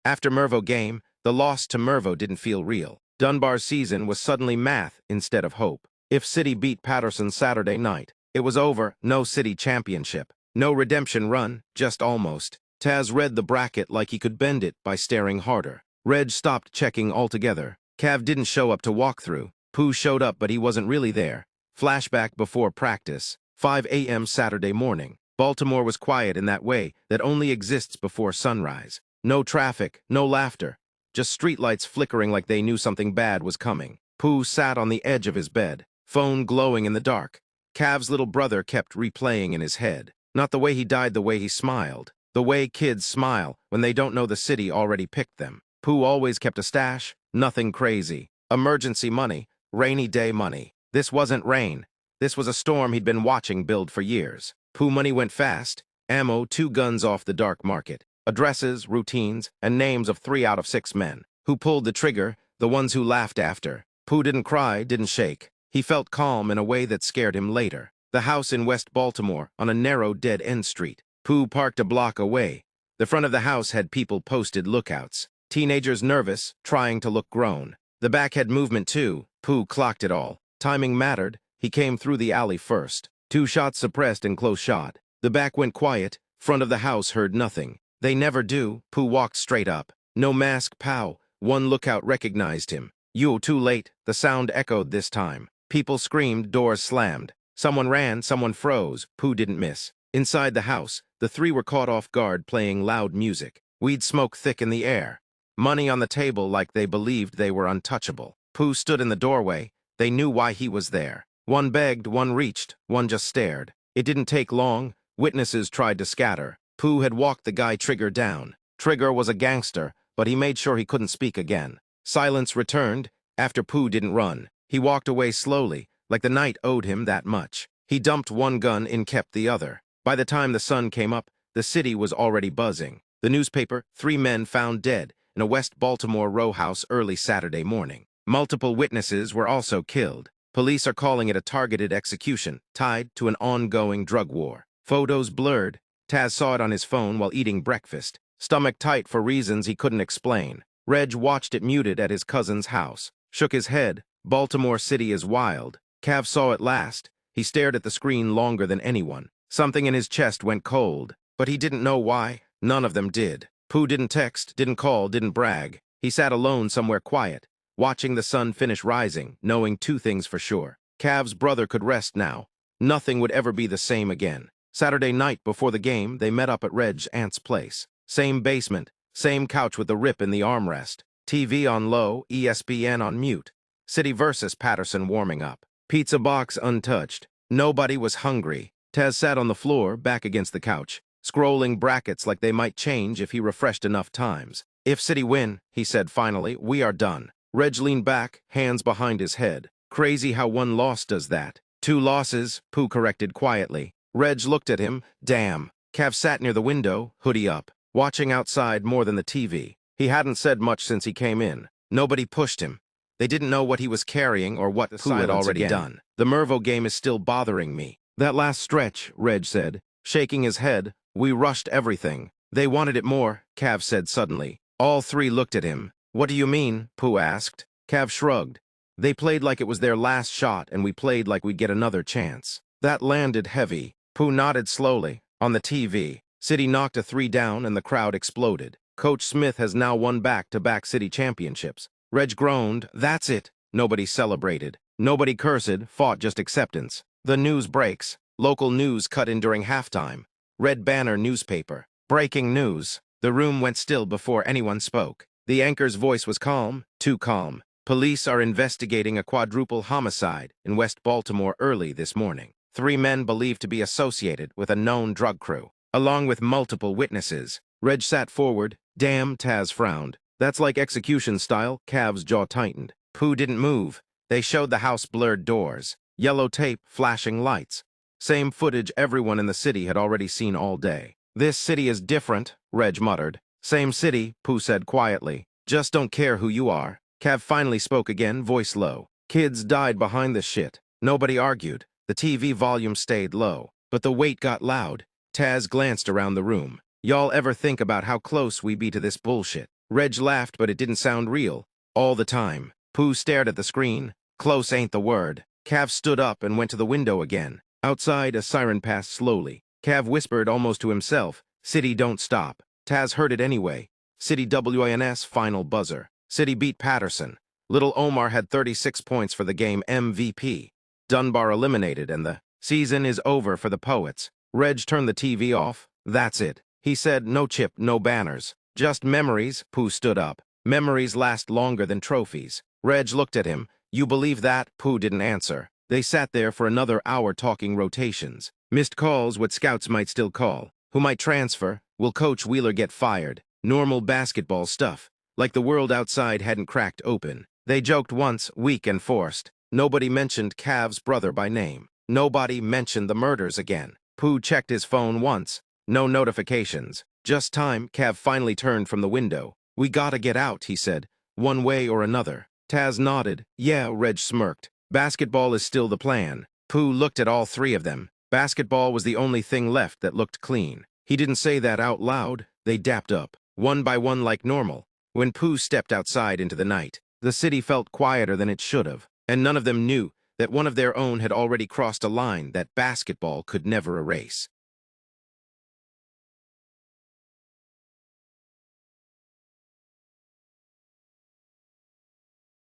After Mervo game, the loss to Mervo didn't feel real. Dunbar's season was suddenly math instead of hope. If City beat Patterson Saturday night, it was over, no City championship. No redemption run, just almost. Taz read the bracket like he could bend it by staring harder. Reg stopped checking altogether. Cav didn't show up to walk through. Pooh showed up but he wasn't really there. Flashback before practice. 5 a.m. Saturday morning. Baltimore was quiet in that way that only exists before sunrise. No traffic, no laughter. Just streetlights flickering like they knew something bad was coming. Pooh sat on the edge of his bed, phone glowing in the dark. Cav's little brother kept replaying in his head. Not the way he died, the way he smiled. The way kids smile when they don't know the city already picked them. Pooh always kept a stash, nothing crazy. Emergency money, rainy day money. This wasn't rain. This was a storm he'd been watching build for years. Pooh money went fast. Ammo, 2 guns off the dark market. Addresses, routines, and names of 3 out of 6 men. Who pulled the trigger, the ones who laughed after. Pooh didn't cry, didn't shake. He felt calm in a way that scared him later. The house in West Baltimore, on a narrow dead-end street. Pooh parked a block away. The front of the house had people posted lookouts. Teenagers nervous, trying to look grown. The back had movement too. Pooh clocked it all. Timing mattered. He came through the alley first. 2 shots suppressed and close shot. The back went quiet. Front of the house heard nothing. They never do. Pooh walked straight up. No mask, pow. One lookout recognized him. You, too late. The sound echoed this time. People screamed, doors slammed. Someone ran, someone froze. Pooh didn't miss. Inside the house, the 3 were caught off guard playing loud music. Weed smoke thick in the air. Money on the table like they believed they were untouchable. Pooh stood in the doorway. They knew why he was there. One begged, one reached, one just stared. It didn't take long. Witnesses tried to scatter. Pooh had walked the guy Trigger down. Trigger was a gangster, but he made sure he couldn't speak again. Silence returned. After Pooh didn't run. He walked away slowly, like the night owed him that much. He dumped one gun and kept the other. By the time the sun came up, the city was already buzzing. The newspaper, 3 men found dead in a West Baltimore row house early Saturday morning. Multiple witnesses were also killed. Police are calling it a targeted execution, tied to an ongoing drug war. Photos blurred. Taz saw it on his phone while eating breakfast. Stomach tight for reasons he couldn't explain. Reg watched it muted at his cousin's house. Shook his head. Baltimore City is wild. Cav saw it last. He stared at the screen longer than anyone. Something in his chest went cold, but he didn't know why. None of them did. Pooh didn't text, didn't call, didn't brag. He sat alone somewhere quiet, watching the sun finish rising, knowing 2 things for sure. Cav's brother could rest now. Nothing would ever be the same again. Saturday night before the game, they met up at Reg's aunt's place. Same basement, same couch with the rip in the armrest. TV on low, ESPN on mute. City versus Patterson warming up. Pizza box untouched. Nobody was hungry. Taz sat on the floor, back against the couch, scrolling brackets like they might change if he refreshed enough times. If City win, he said finally, we are done. Reg leaned back, hands behind his head. Crazy how 1 loss does that. 2 losses, Pooh corrected quietly. Reg looked at him. Damn. Cav sat near the window, hoodie up, watching outside more than the TV. He hadn't said much since he came in. Nobody pushed him. They didn't know what he was carrying or what Pooh had already done. The Mervo game is still bothering me. That last stretch, Reg said, shaking his head, we rushed everything. They wanted it more, Cav said suddenly. All 3 looked at him. What do you mean? Pooh asked. Cav shrugged. They played like it was their last shot and we played like we'd get another chance. That landed heavy. Pooh nodded slowly. On the TV, City knocked a 3 down and the crowd exploded. Coach Smith has now won back-to-back City championships. Reg groaned, that's it. Nobody celebrated. Nobody cursed, fought just acceptance. The news breaks. Local news cut in during halftime. Red banner newspaper. Breaking news. The room went still before anyone spoke. The anchor's voice was calm, too calm. Police are investigating a quadruple homicide in West Baltimore early this morning. 3 men believed to be associated with a known drug crew, along with multiple witnesses. Reg sat forward. Damn, Taz frowned. That's like execution style. Cav's jaw tightened. Pooh didn't move. They showed the house blurred doors. Yellow tape, flashing lights. Same footage everyone in the city had already seen all day. This city is different, Reg muttered. Same city, Pooh said quietly. Just don't care who you are. Cav finally spoke again, voice low. Kids died behind this shit. Nobody argued. The TV volume stayed low. But the weight got loud. Taz glanced around the room. Y'all ever think about how close we be to this bullshit? Reg laughed, but it didn't sound real. All the time. Pooh stared at the screen. Close ain't the word. Cav stood up and went to the window again. Outside, a siren passed slowly. Cav whispered almost to himself, "City don't stop." Taz heard it anyway. City WINS final buzzer. City beat Patterson. Little Omar had 36 points for the game MVP. Dunbar eliminated, and the season is over for the Poets. Reg turned the TV off. That's it. He said, "No chip, no banners. Just memories." Pooh stood up. Memories last longer than trophies. Reg looked at him. "You believe that?" Pooh didn't answer. They sat there for another hour talking rotations. Missed calls, what scouts might still call. Who might transfer? Will Coach Wheeler get fired? Normal basketball stuff. Like the world outside hadn't cracked open. They joked once, weak and forced. Nobody mentioned Cav's brother by name. Nobody mentioned the murders again. Pooh checked his phone once. No notifications. Just time. Cav finally turned from the window. "We gotta get out," he said. "One way or another." Taz nodded. "Yeah," Reg smirked. "Basketball is still the plan." Pooh looked at all three of them. Basketball was the only thing left that looked clean. He didn't say that out loud. They dapped up, one by one like normal. When Pooh stepped outside into the night, the city felt quieter than it should have, and none of them knew that one of their own had already crossed a line that basketball could never erase.